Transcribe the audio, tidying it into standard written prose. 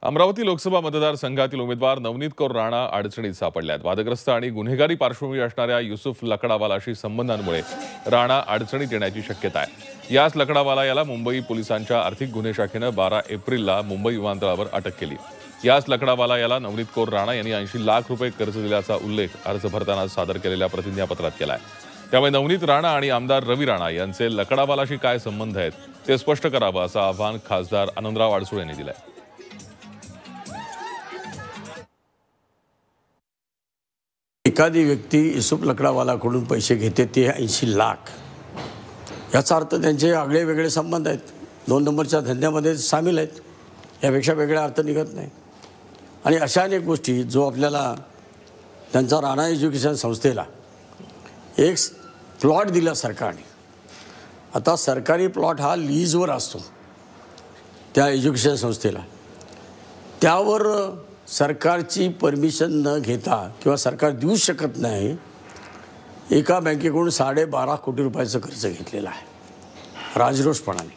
अमरावती लोकसभा मतदारसंघातील उमेदवार नवनीत कौर राणा अडचणीत सापडल्यात। वादग्रस्त आणि गुन्हेगारी पार्श्वभूमी असणाऱ्या युसुफ लकडावालाशी संबंधांमुळे राणा अडचणीत येण्याची शक्यता आहे। याच लकडावाला याला मुंबई पोलिसांच्या आर्थिक गुन्हे शाखेने 12 एप्रिलला मुंबई विमानतळावर अटक केली। याच लकडावाला याला नवनीत कौर राणा यांनी 80 लाख रुपये कर्ज दिल्याचा उल्लेख अर्ज भरताना सादर केलेल्या प्रतिज्ञापत्रात केला आहे। त्यामुळे नवनीत राणा आणि आमदार रवी राणा यांचे लकडावालाशी काय संबंध आहेत ते स्पष्ट करावं असं आवाहन खासदार आनंदराव अडसूळ यांनी दिलं आहे। एखादी व्यक्ती युसुफ लकडावालाकडून पैसे घेते ते 80 लाख, याचा अर्थ त्यांचे आगळे वेगळे संबंध आहेत, 2 नंबरच्या धंद्यामध्ये सामील आहेत, यापेक्षा वेगळा अर्थ निघत नाही। आणि अशा अनेक गोष्टी जो आपल्याला त्यांचा राणा एज्युकेशन संस्थेला एक प्लॉट दिला सरकारने। आता सरकारी प्लॉट हा लीजवर असतो त्या एज्युकेशन संस्थेला, त्यावर सरकारची परमिशन न घेता किंवा सरकार देऊ शकत नाही, एका बँकेकडून 12.5 कोटी रुपयाचं कर्ज घेतलेलं आहे राजरोषपणाने।